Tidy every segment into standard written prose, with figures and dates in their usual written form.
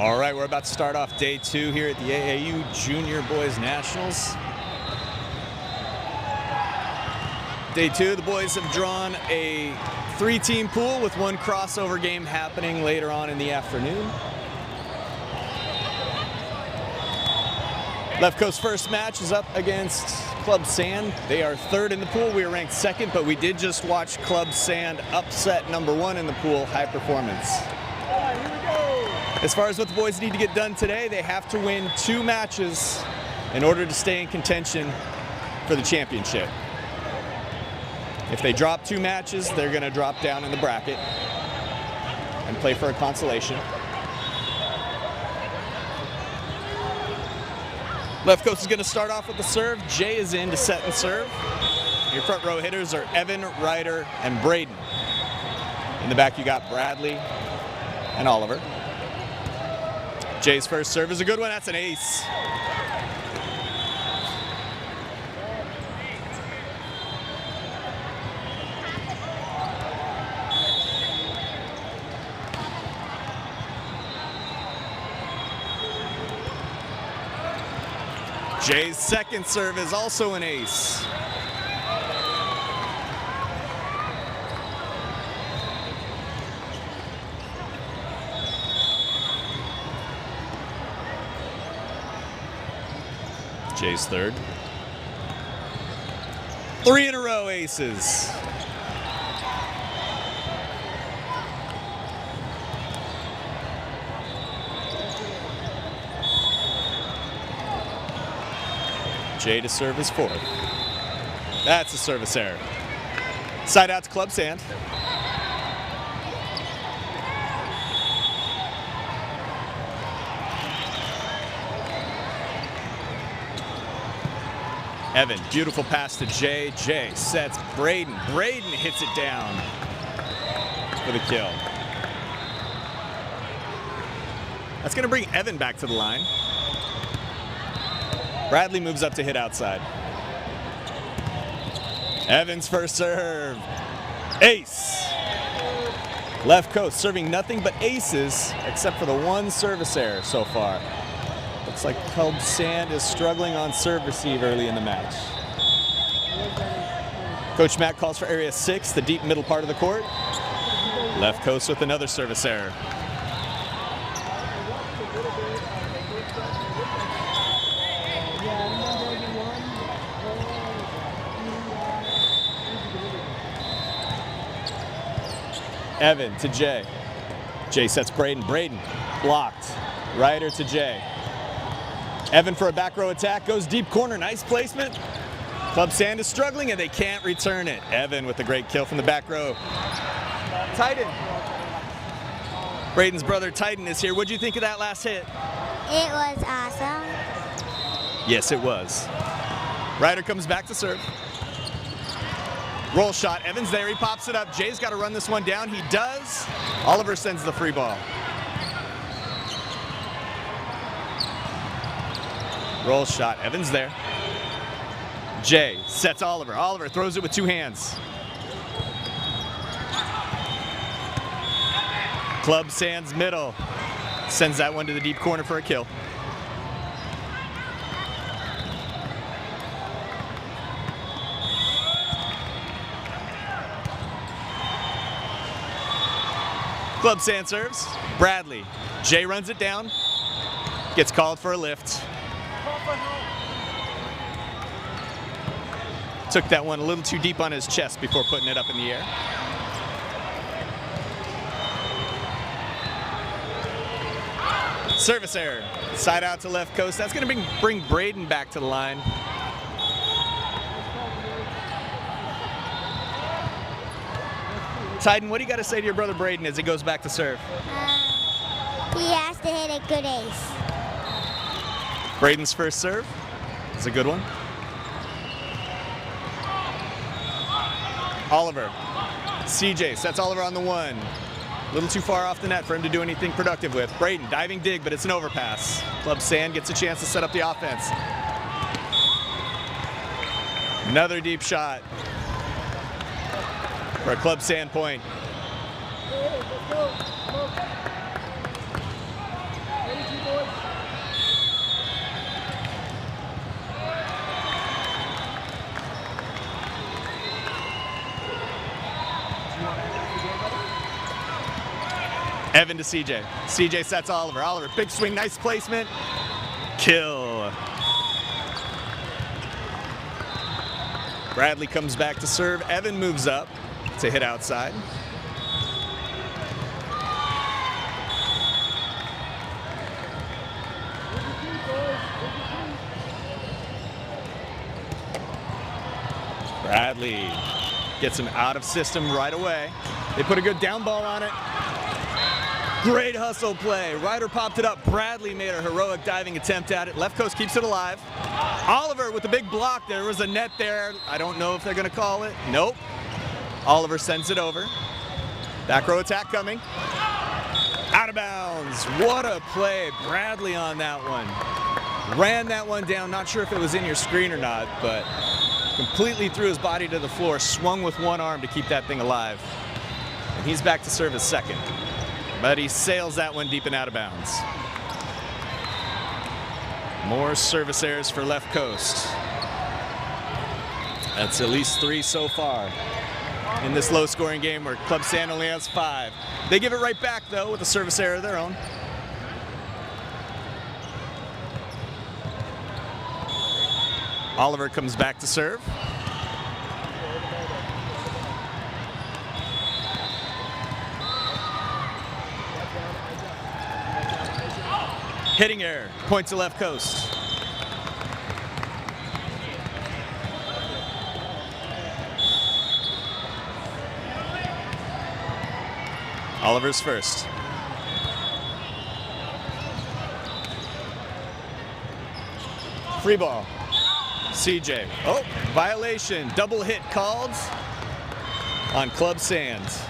All right, we're about to start off day 2 here at the AAU Junior Boys Nationals. Day 2, the boys have drawn a 3-team pool with one crossover game happening later on in the afternoon. Left Coast first match is up against Club Sand. They are 3rd in the pool. We are ranked 2nd, but we did just watch Club Sand upset number 1 in the pool, High Performance. As far as what the boys need to get done today, they have to win 2 matches in order to stay in contention for the championship. If they drop 2 matches, they're going to drop down in the bracket and play for a consolation. Left Coast is going to start off with the serve. Jay is in to set and serve. Your front row hitters are Evan, Ryder, and Braden. In the back you got Bradley and Oliver. Jay's first serve is a good one. That's an ace. Jay's second serve is also an ace. Jay's third. 3 in a row aces. Jay to serve his 4th. That's a service error. Side out to Club Sand. Evan, beautiful pass to Jay. Jay sets Braden. Braden hits it down for the kill. That's going to bring Evan back to the line. Bradley moves up to hit outside. Evan's first serve. Ace. Left Coast serving nothing but aces except for the 1 service error so far. Looks like Club Sand is struggling on serve receive early in the match. Coach Matt calls for area 6, the deep middle part of the court. Left Coast with another service error. Evan to Jay. Jay sets Braden. Braden blocked. Ryder to Jay. Evan for a back row attack, goes deep corner, nice placement. Club Sand is struggling and they can't return it. Evan with a great kill from the back row. Titan. Braden's brother Titan is here. What'd you think of that last hit? It was awesome. Yes, it was. Ryder comes back to serve. Roll shot, Evan's there, he pops it up. Jay's got to run this one down, he does. Oliver sends the free ball. Roll shot, Evan's there. Jay sets Oliver. Oliver throws it with 2 hands. Club Sand's middle. Sends that one to the deep corner for a kill. Club Sand serves. Bradley. Jay runs it down. Gets called for a lift. Took that one a little too deep on his chest before putting it up in the air. Service error. Side out to Left Coast. That's going to bring Braden back to the line. Titan, what do you got to say to your brother Braden as he goes back to serve? He has to hit a good ace. Braden's first serve is a good one. Oliver. CJ sets Oliver on the 1. A little too far off the net for him to do anything productive with. Braden diving dig, but it's an overpass. Club Sand gets a chance to set up the offense. Another deep shot for a Club Sand point. Evan to CJ. CJ sets Oliver. Oliver, big swing, nice placement. Kill. Bradley comes back to serve. Evan moves up to hit outside. Bradley gets him out of system right away. They put a good down ball on it. Great hustle play. Ryder popped it up. Bradley made a heroic diving attempt at it. Left coast keeps it alive. Oliver with the big block. There was a net there. I don't know if they're going to call it. Nope. Oliver sends it over. Back row attack coming. Out of bounds. What a play. Bradley on that one. Ran that one down. Not sure if it was in your screen or not, but completely threw his body to the floor. Swung with one arm to keep that thing alive. And he's back to serve his second. But he sails that one deep and out of bounds. More service errors for left coast. That's at least 3 so far in this low-scoring game where Club San only has 5. They give it right back, though, with a service error of their own. Oliver comes back to serve. Hitting error, point to left coast. Oliver's first. Free ball. CJ. Oh, violation. Double hit called on Club Sands.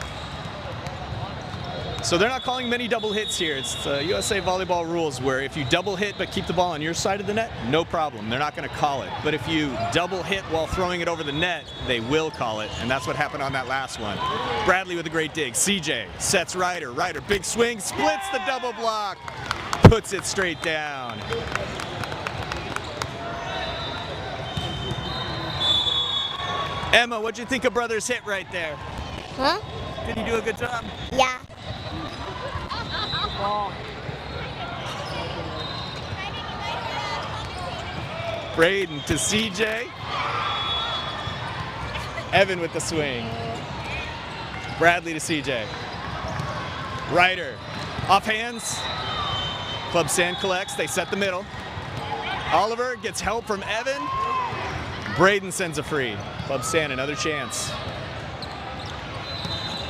So they're not calling many double hits here. It's USA Volleyball rules where if you double hit but keep the ball on your side of the net, no problem. They're not going to call it. But if you double hit while throwing it over the net, they will call it. And that's what happened on that last one. Bradley with a great dig. CJ sets Ryder. Ryder, big swing, splits the double block, puts it straight down. Emma, what'd you think of brother's hit right there? Huh? Did he do a good job? Yeah. Braden to CJ. Evan with the swing. Bradley to CJ. Ryder off hands. Club San collects. They set the middle. Oliver gets help from Evan. Braden sends a free. Club San another chance.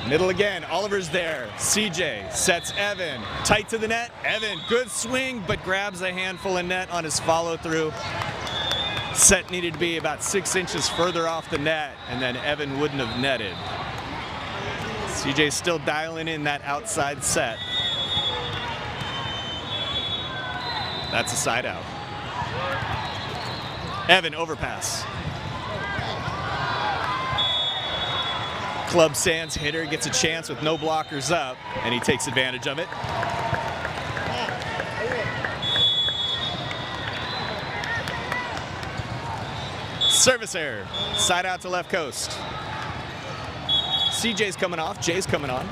Middle again, Oliver's there. CJ sets Evan, tight to the net. Evan, good swing, but grabs a handful of net on his follow through. Set needed to be about 6 inches further off the net, and then Evan wouldn't have netted. CJ's still dialing in that outside set. That's a side out. Evan, overpass. Club Sands hitter gets a chance with no blockers up, and he takes advantage of it. Service error. Side out to left coast. CJ's coming off. Jay's coming on.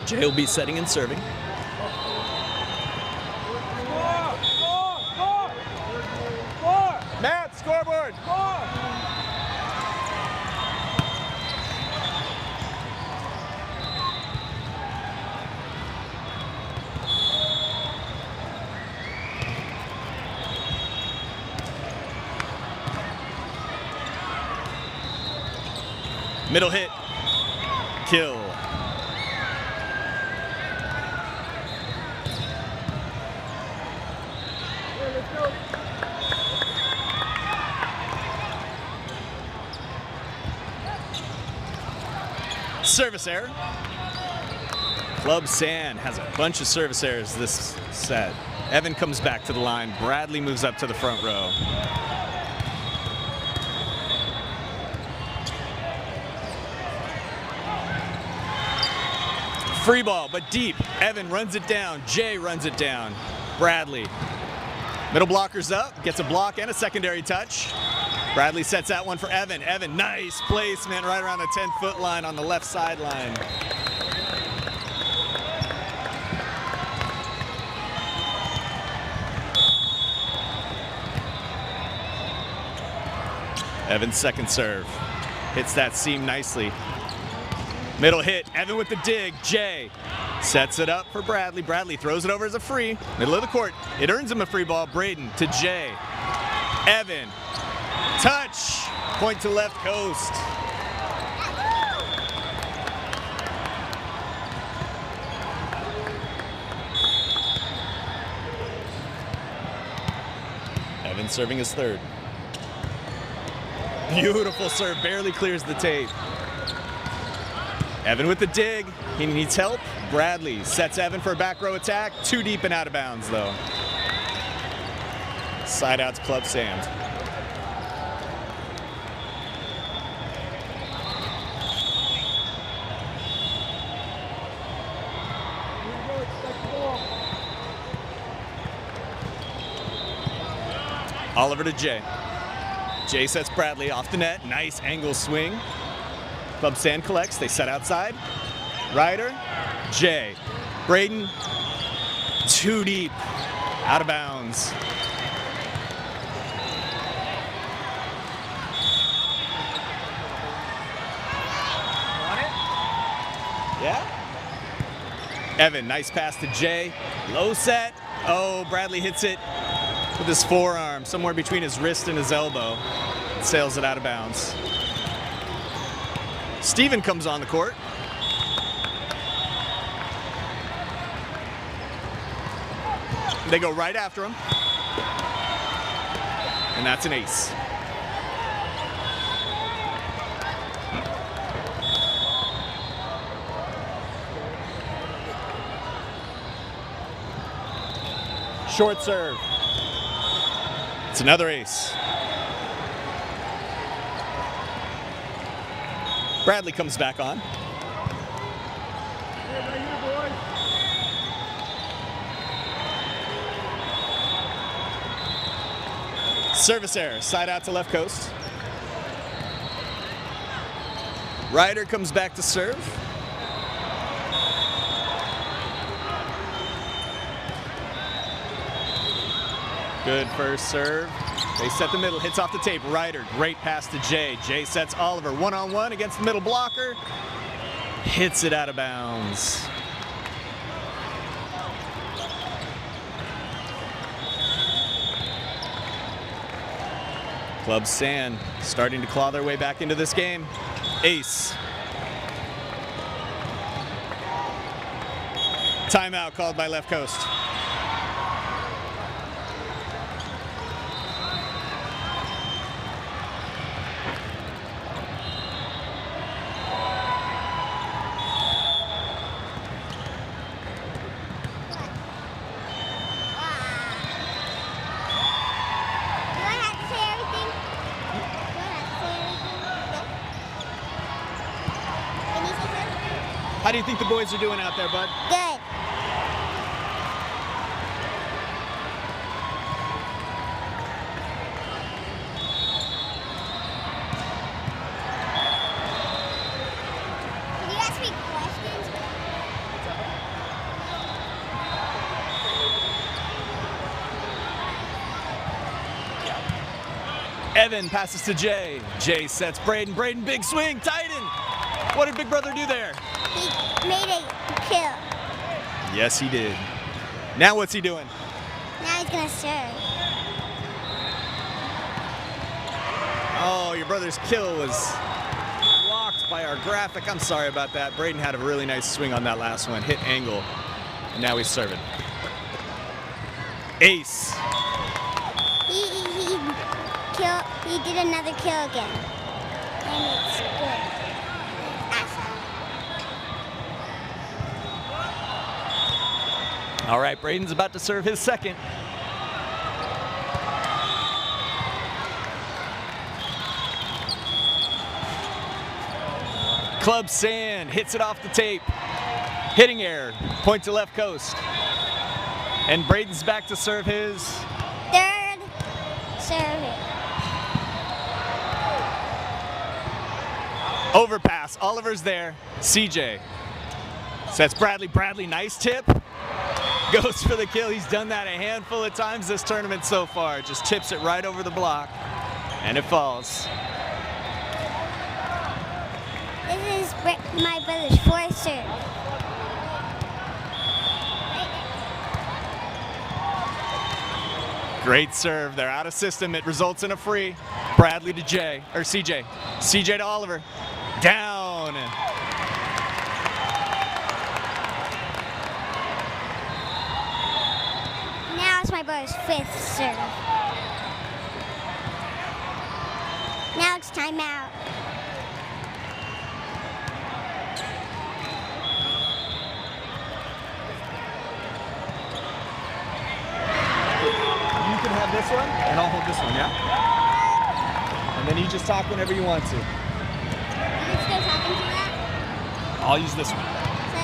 Jay will be setting and serving. Matt, scoreboard. Middle hit, kill. Service error. Club San has a bunch of service errors this set. Evan comes back to the line. Bradley moves up to the front row. Free ball, but deep. Evan runs it down. Jay runs it down. Bradley. Middle blocker's up, gets a block and a secondary touch. Bradley sets that one for Evan. Evan, nice placement right around the 10-foot line on the left sideline. Evan's second serve. Hits that seam nicely. Middle hit, Evan with the dig. Jay sets it up for Bradley. Bradley throws it over as a free. Middle of the court. It earns him a free ball. Braden to Jay. Evan. Touch. Point to left coast. Evan serving his third. Beautiful serve. Barely clears the tape. Evan with the dig. He needs help. Bradley sets Evan for a back row attack. Too deep and out of bounds, though. Side out to Club Sand. Oliver to Jay. Jay sets Bradley off the net. Nice angle swing. Club Sand collects. They set outside. Ryder. Jay. Braden. Too deep. Out of bounds. Want it? Yeah? Evan, nice pass to Jay. Low set. Oh, Bradley hits it with his forearm, somewhere between his wrist and his elbow. Sails it out of bounds. Steven comes on the court. They go right after him. And that's an ace. Short serve. It's another ace. Bradley comes back on. Service error, side out to left coast. Ryder comes back to serve. Good first serve. They set the middle, hits off the tape. Ryder, great pass to Jay. Jay sets Oliver one-on-one against the middle blocker. Hits it out of bounds. Club Sand starting to claw their way back into this game. Ace. Timeout called by left coast. How do you think the boys are doing out there, bud? Good. Can you ask me questions? Evan passes to Jay. Jay sets Braden. Braden, big swing, Titan. What did Big Brother do there? He made a kill. Yes, he did. Now what's he doing? Now he's gonna serve. Oh, your brother's kill was blocked by our graphic. I'm sorry about that. Braden had a really nice swing on that last one. Hit angle. And now he's serving. Ace. He did another kill again. And it's good. All right, Braden's about to serve his second. Club Sand hits it off the tape. Hitting error, point to left coast. And Braden's back to serve his third serve. overpass. Oliver's there. CJ sets Bradley. Bradley, nice tip. Goes for the kill. He's done that a handful of times this tournament so far. Just tips it right over the block, and it falls. This is my brother's fourth serve. Great serve. They're out of system. It results in a free. Bradley to Jay, or CJ. CJ to Oliver. Down. Now it's my brother's fifth serve. Now it's timeout. You can have this one, and I'll hold this one, yeah? And then you just talk whenever you want to. You still talking to that? I'll use this one. So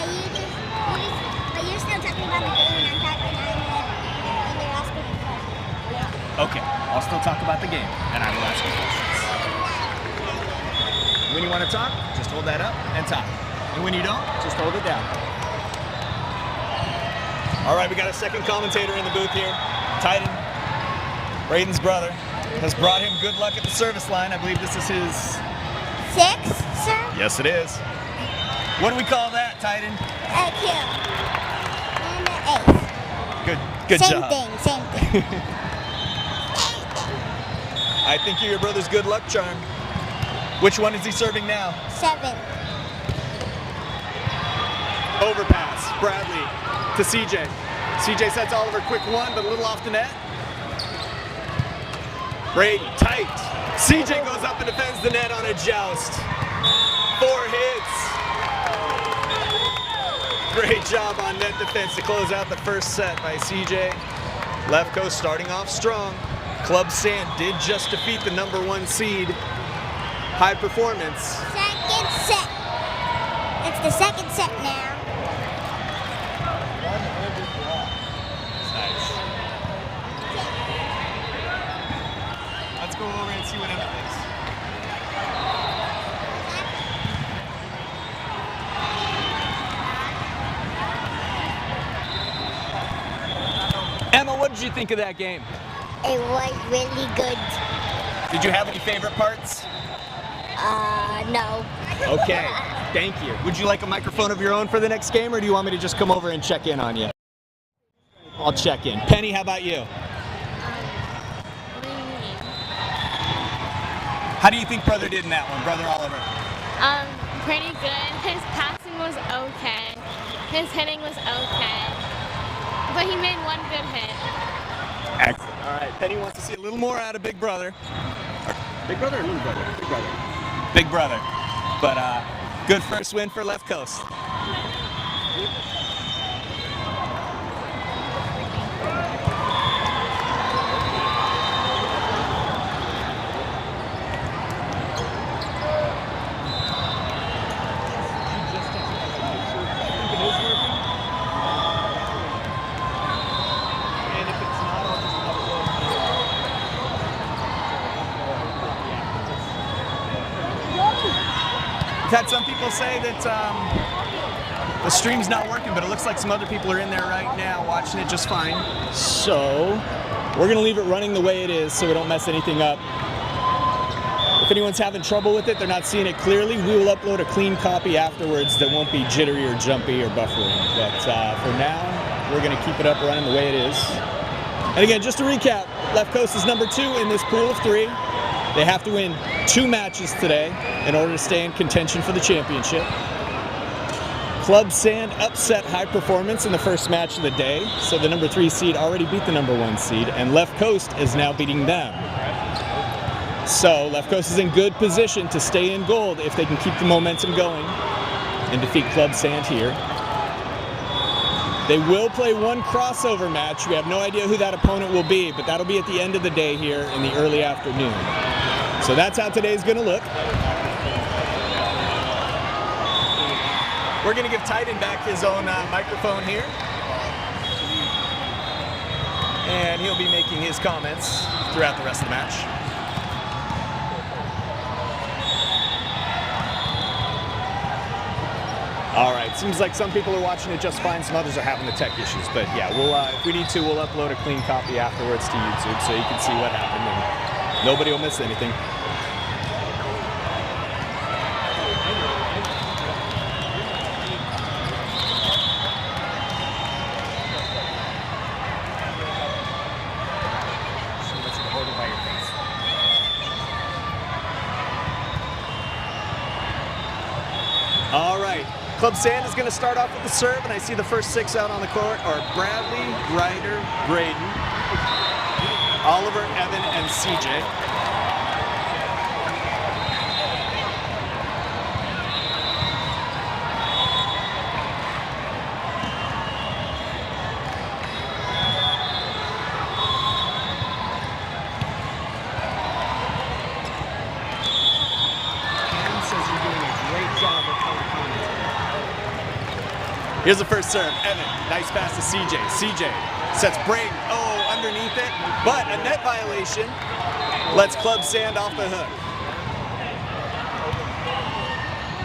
but you're still talking about the game and I'm talking and you're asking me questions. Okay, I'll still talk about the game, and I will ask you questions. When you want to talk, just hold that up and talk. And when you don't, just hold it down. All right, we got a second commentator in the booth here. Titan, Braden's brother, has brought him good luck at the service line. I believe this is his Sixth serve? Yes, it is. What do we call that, Titan? A kill. And an eighth. Good Same job. Same thing. I think you're your brother's good luck charm. Which one is he serving now? Seventh. Overpass. Bradley to CJ. CJ sets Oliver quick one, but a little off the net. Braden, tight. CJ goes up and defends the net on a joust. 4 hits. Great job on net defense to close out the first set by CJ. Left coast starting off strong. Club Sand did just defeat the #1 seed. High performance. Second set. It's the second set now. Nice. Let's go over and see what Emma thinks. Emma, what did you think of that game? It was really good. Did you have any favorite parts? No. Okay, thank you. Would you like a microphone of your own for the next game, or do you want me to just come over and check in on you? I'll check in. Penny, how about you? What do you mean? How do you think brother did in that one, brother Oliver? Pretty good. His passing was okay. His hitting was okay. But he made one good hit. Excellent. All right, Penny wants to see a little more out of Big Brother. Big Brother or Little Brother? Big Brother. Big Brother. But good first win for Left Coast. I've had some people say that the stream's not working, but it looks like some other people are in there right now watching it just fine. So we're gonna leave it running the way it is so we don't mess anything up. If anyone's having trouble with it, they're not seeing it clearly, we will upload a clean copy afterwards that won't be jittery or jumpy or buffering. But for now, we're gonna keep it up running the way it is. And again, just to recap, Left Coast is #2 in this pool of 3. They have to win 2 matches today in order to stay in contention for the championship. Club Sand upset High Performance in the first match of the day, so the #3 seed already beat the #1 seed, and Left Coast is now beating them. So Left Coast is in good position to stay in gold if they can keep the momentum going and defeat Club Sand here. They will play one crossover match. We have no idea who that opponent will be, but that'll be at the end of the day here in the early afternoon. So that's how today's gonna look. We're going to give Titan back his own microphone here. And he'll be making his comments throughout the rest of the match. All right, seems like some people are watching it just fine, some others are having the tech issues. But yeah, we'll if we need to, we'll upload a clean copy afterwards to YouTube so you can see what happened and nobody will miss anything. All right, Club Sand is going to start off with the serve, and I see the first 6 out on the court are Bradley, Ryder, Braden, Oliver, Evan, and CJ. Here's the first serve. Evan, nice pass to CJ. CJ sets Braden. Oh, underneath it, but a net violation. Lets Club Sand off the hook.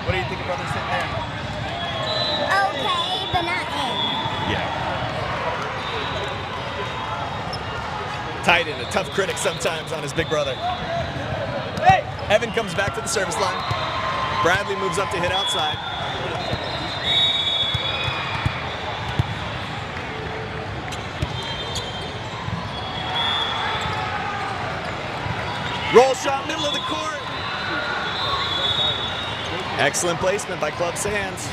What do you think of brother sitting there? Okay, but not in. Yeah. Titan, a tough critic sometimes on his big brother. Hey! Evan comes back to the service line. Bradley moves up to hit outside. Roll shot, middle of the court. Excellent placement by Club Sands.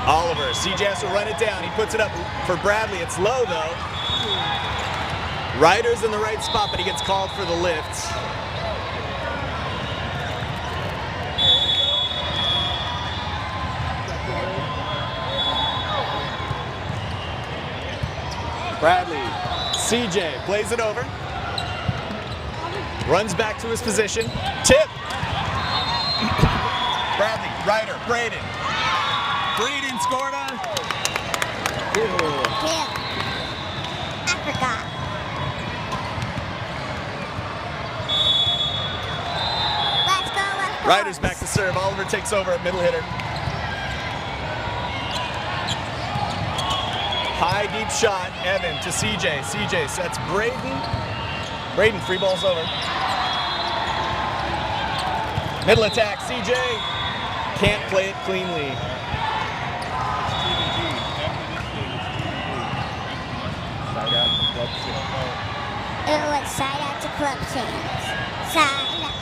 Oliver, CJ has to run it down. He puts it up for Bradley. It's low though. Ryder's in the right spot, but he gets called for the lift. Bradley, CJ plays it over, runs back to his position, tip. Bradley, Ryder, Braden. Braden scored on. Yeah. I forgot. Let's go, let's go. Ryder's back to serve. Oliver takes over at middle hitter. High deep shot, Evan to CJ. CJ sets Braden. Braden free balls over. Middle attack, CJ. Can't play it cleanly. It was side out to Club Sands. Side out.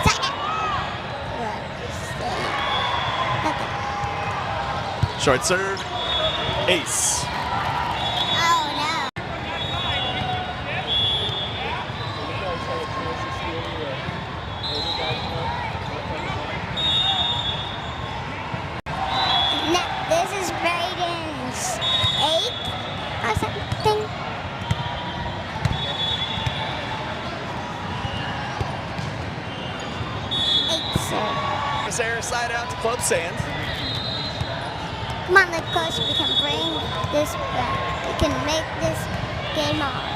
Side out. Okay. Short serve. Ace. Oh no. This is Braden's 8th or something. This air side out to Club Sand. Come on, let's coach. We can bring this back. We can make this game ours.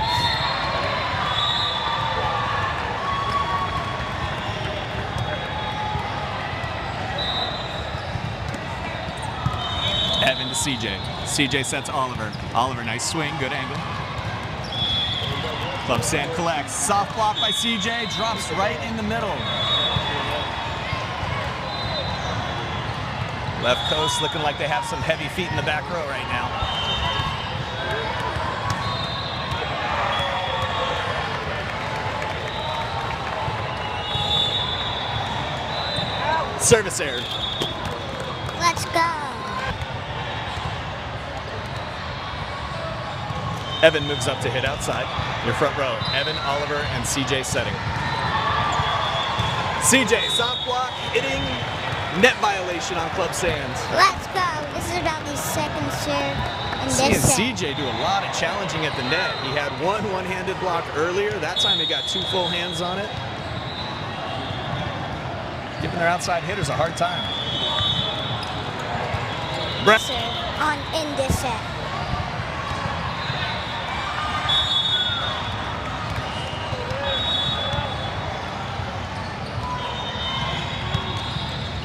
Evan to CJ. CJ sets Oliver. Oliver, nice swing, good angle. Club Sand collects. Soft block by CJ, drops right in the middle. Left coast looking like they have some heavy feet in the back row right now. Service error. Let's go. Evan moves up to hit outside. Your front row. Evan, Oliver, and CJ setting. CJ, soft block, hitting Net violation on Club Sands. Let's go. This is Bradley's second serve in Seeing this set. CJ do a lot of challenging at the net. He had one-handed block earlier. That time he got 2 full hands on it. Giving their outside hitters a hard time. Serve in this set.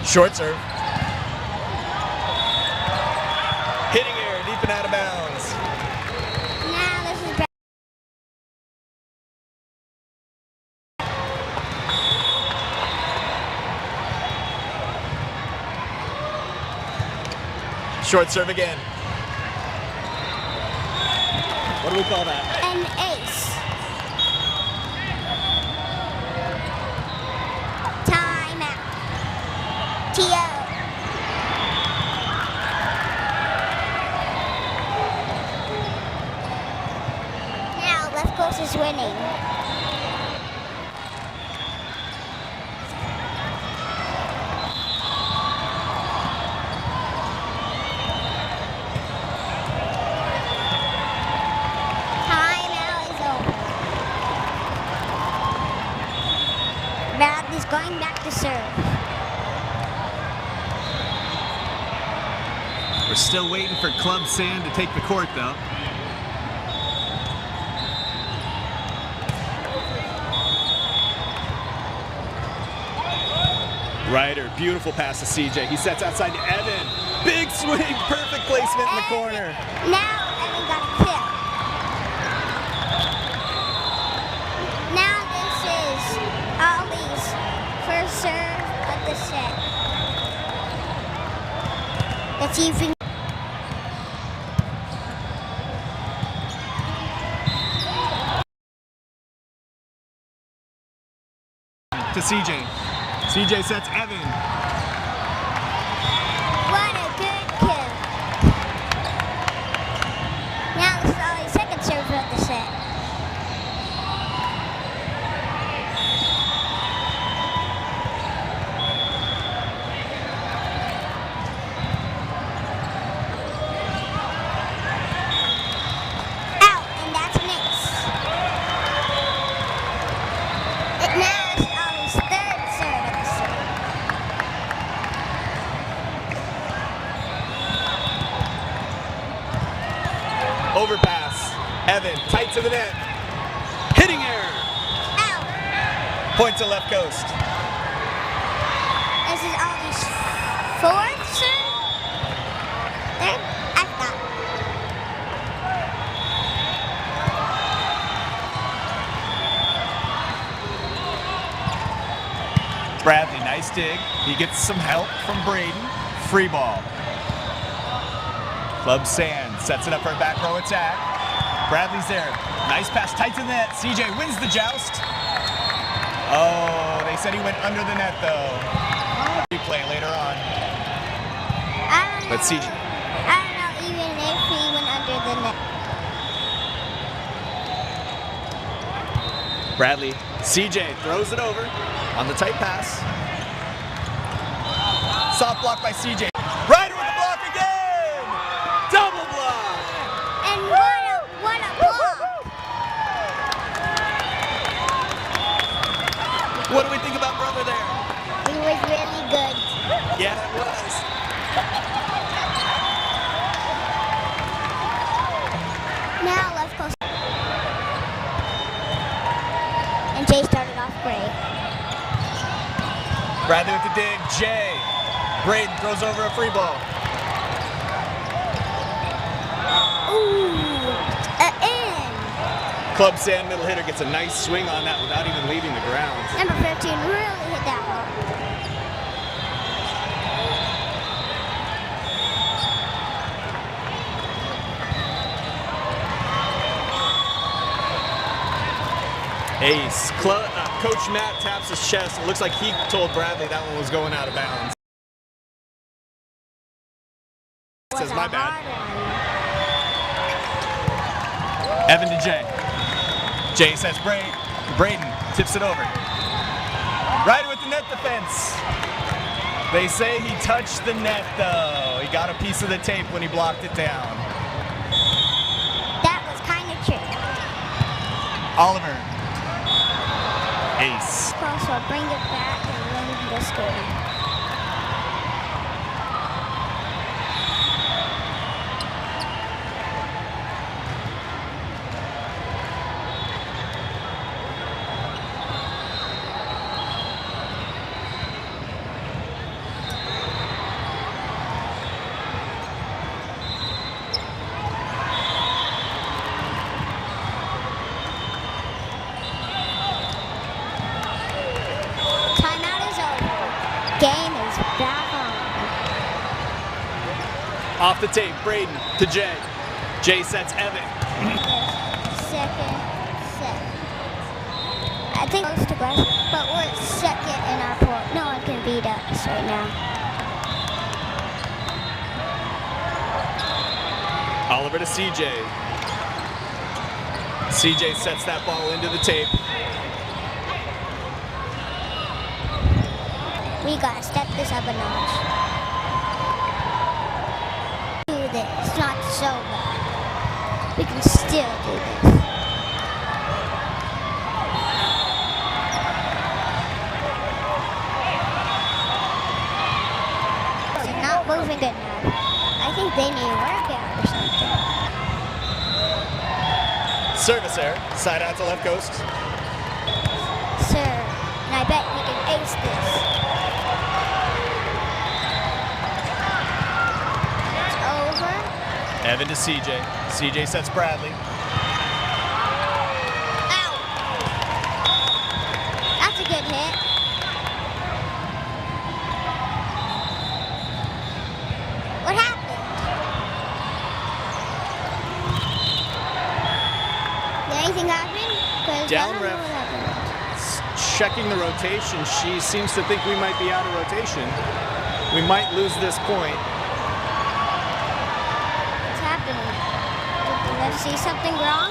Short serve. Hitting air, deep and out of bounds. Now this is Short serve again. What do we call that? an ace. Timeout. TO. Now left coast is winning. Timeout is over. Bradley's going back to serve. We're still waiting for Club Sand to take the court, though. Ryder, beautiful pass to CJ. He sets outside to Evan. Big swing, perfect placement in the corner. Now Evan got a kill. Now this is Ollie's first serve of the set. Let's see if we To CJ. CJ sets Evan. What a good kill. Now this is Ollie's second serve of the set. Out, and that's an ace. Now this is Ollie's third serve of the set. Overpass. Evan, tight to the net. Hitting air. Out. Point to left coast. This is Ollie's fourth serve. Third? I forgot. Bradley, nice dig. He gets some help from Braden. Free ball. Club Sand sets it up for a back row attack. Bradley's there. Nice pass, tight to the net. CJ wins the joust. Oh, they said he went under the net though. Replay later on. I don't know. Let's see. I don't know even if he went under the net. Bradley, CJ throws it over on the tight pass. Soft block by CJ. Ryder with the block again! Double block! And what a block! What do we think about brother there? He was really good. Yeah, it was. Now left coast. And Jay started off great. Bradley with the dig. Jay. Braden throws over a free ball. Ooh, in. Club Sand middle hitter gets a nice swing on that without even leaving the ground. Number 15 really hit that one. Ace. Coach Matt taps his chest. It looks like he told Bradley that one was going out of bounds. Says my bad. Evan to Jay. Jay says Braden tips it over. Ryder with the net defense. They say he touched the net, though. He got a piece of the tape when he blocked it down. That was kind of tricky. Oliver. Ace. Also, bring it back and win this game. Game is back on. Off the tape, Braden to Jay. Jay sets Evan. Second set. I think close to West, but we're second in our pool. No one can beat us right now. Oliver to CJ. CJ sets that ball into the tape. We gotta step this up a notch. Do this. It's not so bad. We can still do this. They're not moving good enough. I think they need a workout or something. Service error. Side out to left coast. Sir, and I bet we can ace this. Evan to CJ. CJ sets Bradley. Ow! That's a good hit. What happened? Did anything happen? 'Cause Down I don't know ref. what happened. Checking the rotation. She seems to think we might be out of rotation. We might lose this point. Did the ref see something wrong?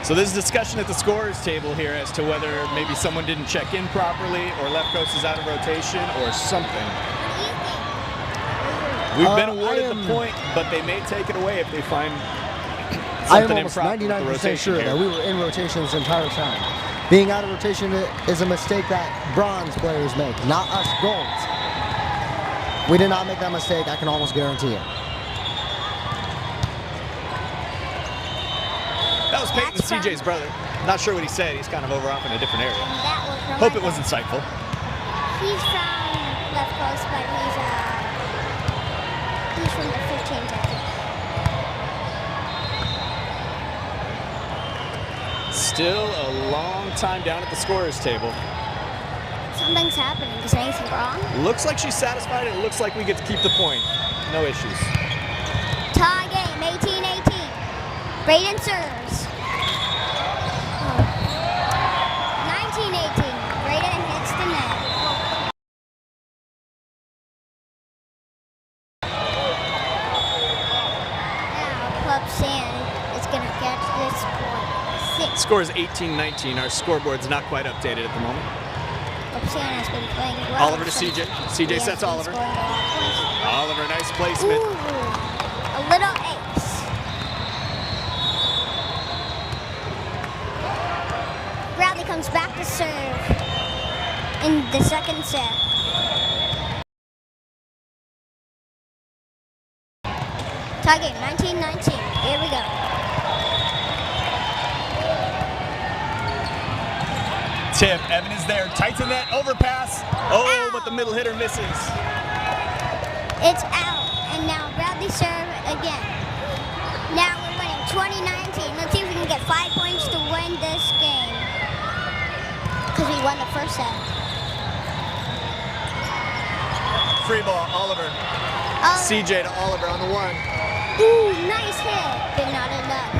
So there's discussion at the scorer's table here as to whether maybe someone didn't check in properly or left coast is out of rotation or something. What do you think? We've been awarded the point, but they may take it away if they find I am something almost improper with the 99% rotation sure here. that we were in rotation this entire time. Being out of rotation is a mistake that bronze players make, not us golds. We did not make that mistake, I can almost guarantee it. That was Peyton, That's CJ's brother. Not sure what he said. He's kind of over off in a different area. And that was from Hope my it was dad. insightful. He's from left coast, but he's from the 15th, I think. Still a long time down at the scorer's table. Something's happening. Is anything wrong? Looks like she's satisfied and it looks like we get to keep the point. No issues. Tie game, 18-18. Braden serves. 19-18. Braden hits the net. Now, Club Sand is going to get this point. Score is 18-19. Our scoreboard's not quite updated at the moment. Club Sand has been playing well. Oliver to CJ. CJ He sets has been Oliver. scoring a lot of points. Oliver, nice placement. Ooh, a little ace. Bradley comes back to serve in the second set. Tie game, 19-19. Here we go. Tip, Evan is there. Tight to net, overpass. Oh, Ow. but the middle hitter misses. It's out, and now Bradley serve again. Now we're winning 20-19. Let's see if we can get 5 points to win this game. Because we won the first set. Free ball, Oliver. CJ to Oliver on the one. Ooh, nice hit, but not enough.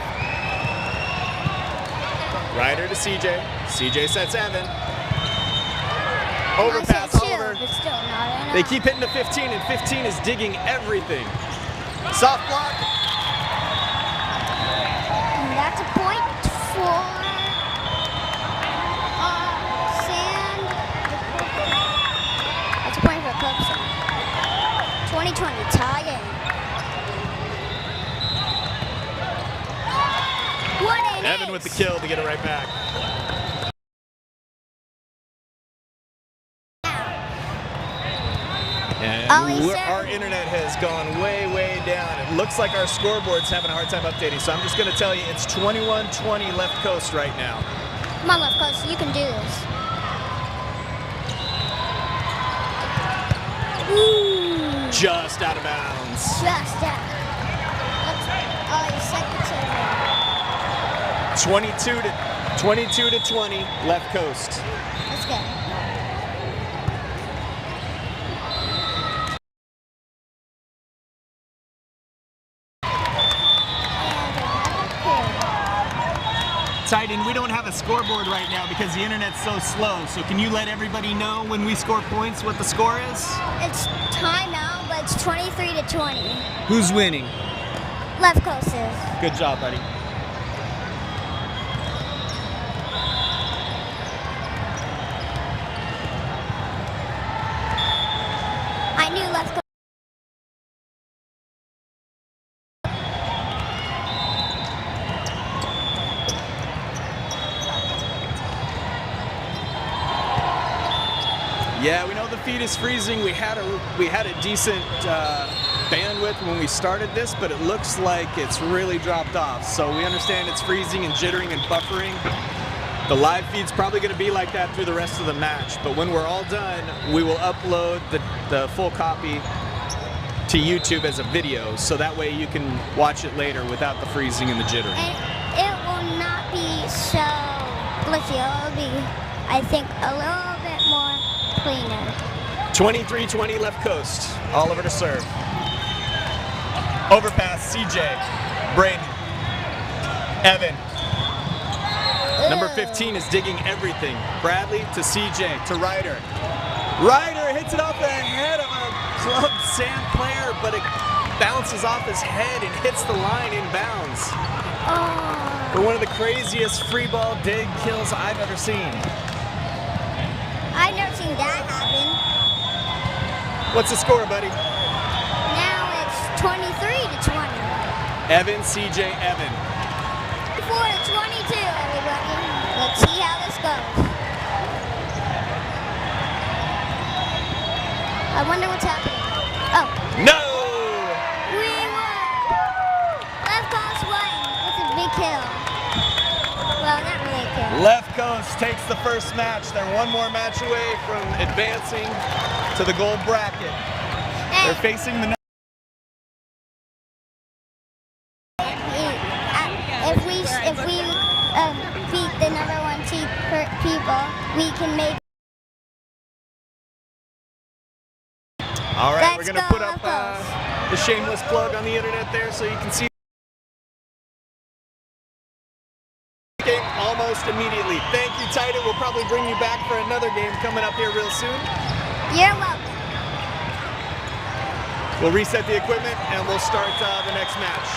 Ryder to CJ. CJ sets Evan. Nice Overpass, hit too, Oliver. but still not enough. They keep hitting to 15, and 15 is digging everything. Soft block. What an Evan with the ace. kill to get it right back. And Always our serve. internet has gone way, way down. It looks like our scoreboard's having a hard time updating, so I'm just going to tell you it's 21-20 left coast right now. Come on, left coast, you can do this. Ooh, Just out of bounds. just out. Oh, your second serve. 22 to 20 left coast. Let's go. Titan, we don't have a scoreboard right now because the internet's so slow. So can you let everybody know when we score points what the score is? It's timeout, but it's 23 to 20. Who's winning? Left coast is. Good job, buddy. I knew left coast. Yeah, we know the feed is freezing. We had a decent bandwidth when we started this, but it looks like it's really dropped off. So we understand it's freezing and jittering and buffering. The live feed's probably going to be like that through the rest of the match. But when we're all done, we will upload the full copy to YouTube as a video, so that way you can watch it later without the freezing and the jittering. And it will not be so glitchy. It will be, I think, a little bit more cleaner. 23-20 left coast. Oliver to serve. Overpass, CJ. Braden. Evan. Number 15 is digging everything. Bradley to CJ to Ryder. Ryder hits it off the head of a club sand player, but it bounces off his head and hits the line in bounds. Oh, For one of the craziest free ball dig kills I've ever seen. I've never seen that happen. What's the score, buddy? Now it's 23 to 20. Evan, CJ, Evan. 4 to 22, everybody. Let's see how this goes. I wonder what's happening. Oh, No! we won! Left coast won with a big kill. Well, not really a kill. Left Coast takes the first match. They're one more match away from advancing to the gold bracket. They're And facing the if we beat the number 1 seed people, we can maybe. All right, we're Let's going to go, put up Left Coast. the shameless plug on the internet there so you can see the game almost immediately. Thank you, Titan. We'll probably bring you back for another game coming up here real soon. You're welcome. We'll reset the equipment and we'll start the next match.